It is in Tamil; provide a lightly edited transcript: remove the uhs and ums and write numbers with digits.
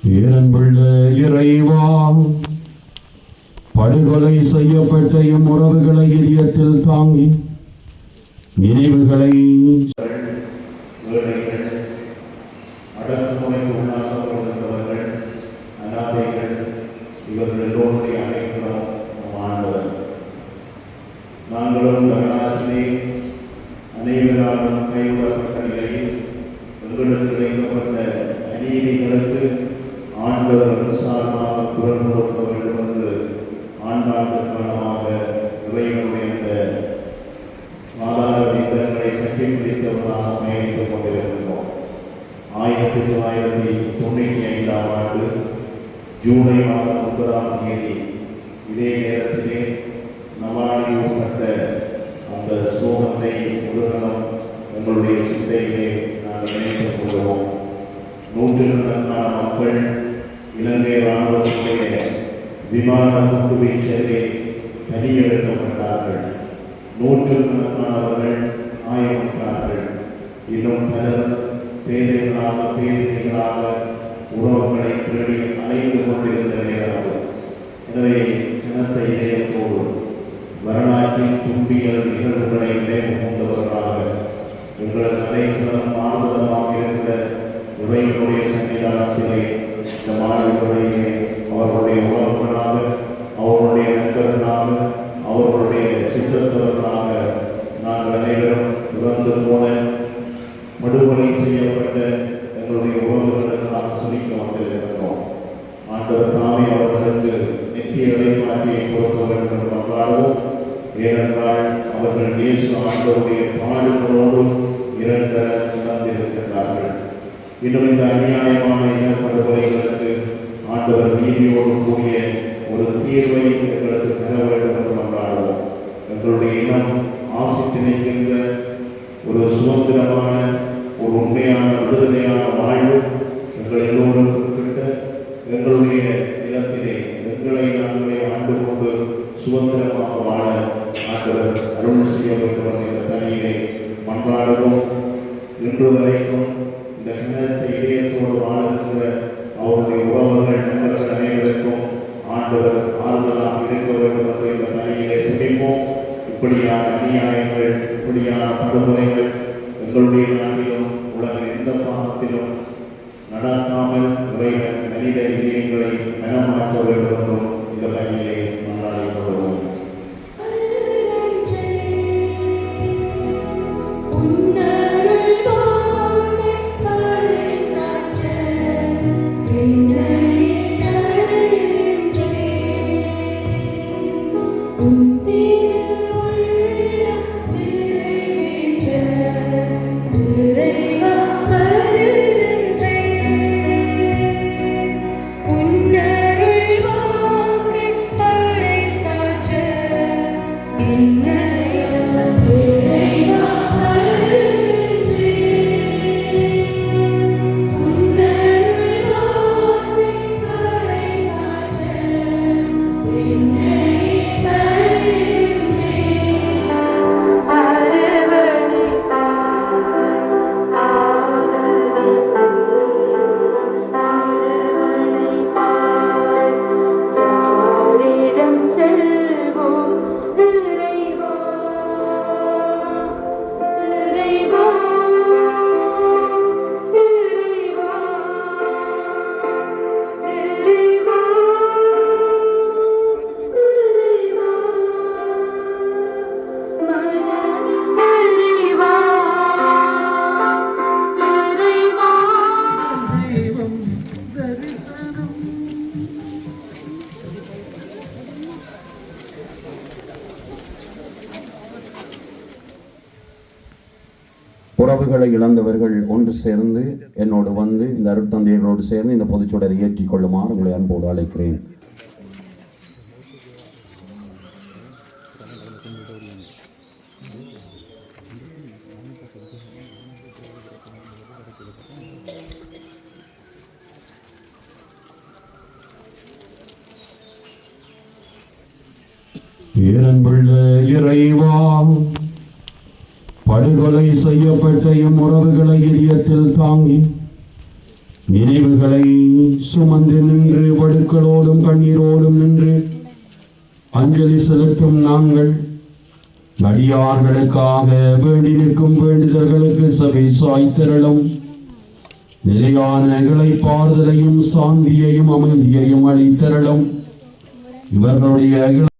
பேரன்புள்ள இறைவா, படுகொலை செய்யப்பட்ட எம் உறவுகளை இதயத்தில் தாங்கி நினைவுகளை அடக்குமுறைக்கு உள்ளாக்கப்படுகின்றவர்கள், அனாதைகள், இவர்கள் எல்லோருடைய அனைவரும் ஆண்டவர். நாங்களும் வரலாற்றிலே அனைவராலும் கைவிடப்பட்ட நிலையில் எங்களுக்கு இழைக்கப்பட்ட அநீதிகளுக்கு ஆண்டவர் அரசாங்கமாக குரல் கொடுக்க வேண்டும் என்று ஆண்டாண்டு காலமாக இறைவனுடைய அந்த ஆதார விதங்களை கட்டி பிடித்தவர்களாக பயணித்துக் கொண்டிருக்கின்றோம். 1995ஆம் ஆண்டு ஜூலை மாதம் 9ஆம் தேதி இதே நேரத்திலே நவாலி உட்பட்ட அந்த சோகத்தை உலகம் எங்களுடைய சிந்தையிலே நாங்கள் நினைத்துக் கொள்வோம். நூற்றுக்கணக்கான மக்கள் இலங்கை இராணுவத்துடைய விமான குண்டுவீச்சிலே பணியெடுக்கப்பட்டார்கள். நூற்றுக்கணக்கானவர்கள் காயமுற்றார்கள். இன்னும் பலர் பேதைகளாக உறவுகளை தேடி அலைந்து கொண்டிருந்த நேரம். எனவே ஜனத்தை இதயத்தோடு வரலாற்றின் துன்பியல் நிகழ்வுகளை நினைவு கொண்டவர்களாக எங்களுக்கு அனைவரும் ஆர்வமாக இருக்கிற இறைவனுடைய சன்னிதானத்திலே இந்த மாணவர்களிலே அவர்களுடைய உறவுகளாக, அவர்களுடைய நண்பர்களாக, அவர்களுடைய சித்தத்தவர்களாக நாங்கள் அனைவரும் இறந்து போன படுகொலை செய்யப்பட்ட எங்களுடைய உறவுகளுக்காக சொல்லிக்க வந்திருக்கிறோம். ஆண்டவர் தாமே அவர்களுக்கு நித்திய இறைமாற்றியை கொடுக்க வேண்டும் என்று கொண்டாடுவோம். ஏனென்றால் அவர்கள் இயேசு ஆண்டவருடைய பாடுகளோடு இறந்த இறந்திருக்கிறார்கள். இன்னும் இந்த அநியாயமான இனப்படுகொலைகளுக்கு ஆண்டவர் நீதியோடு கூடிய ஒரு தீர்வை எங்களுக்கு பெற வேண்டும் என்று கொண்டாடுவோம். எங்களுடைய இனம் ஆசித்து நிற்கின்ற ஒரு சுதந்திரமான, ஒரு உண்மையான, விடுதலையான வாழ்வு எங்கள் எல்லோருக்கும் கிட்ட எங்களுடைய நிலத்திலே எங்களை நாங்களே ஆண்டு கொண்டு சுதந்திரமாக வாழ ஆண்டவர் அருள் செய்ய வேண்டும் என்ற தனியிலே மன்றாடுவோம். இன்று வரைக்கும் இந்த கிணத்தை இதயத்தோடு வாழ்கின்ற அவருடைய உறவுகள், நண்பர்கள் அனைவருக்கும் ஆண்டவர் ஆறுதலாக இருக்க வேண்டும் என்று இந்த தனியிலே சிந்திப்போம். இப்படியான அநியாயங்கள், இப்படியான படுகொலைகள் எங்களுடைய நாட்டிலும் உலகின் எந்த பாகத்திலும் நடக்காமல் இறைவன் மனித இதயங்களை மனமாற்ற வேண்டும் என்றும் இந்த பணியிலே கொண்டாடி கொள்வோம். உறவுகளை இழந்தவர்கள் ஒன்று சேர்ந்து என்னோடு வந்து இந்த அருட்தந்தையர்களோடு சேர்ந்து இந்த பொதுச்சுடரை ஏற்றிக் கொள்ளுமாறு உங்களை அன்போடு அழைக்கிறேன். பேரன்புள்ள இறைவா, படுகொலை செய்யப்பட்ட எம் உறவுகளை இதயத்தில் தாங்கி நினைவுகளை சுமந்து நின்று வடுக்களோடும் கண்ணீரோடும் நின்று அஞ்சலி செலுத்தும் நாங்கள் அடியார்களுக்காக வேண்டி நிற்கும் வேண்டுதல்களுக்கு சபை சாய்த்தரலும் நிலையான இளைப்பாறுதலையும் சாந்தியையும் அமைதியையும் அளித்தரலும் இவர்களுடைய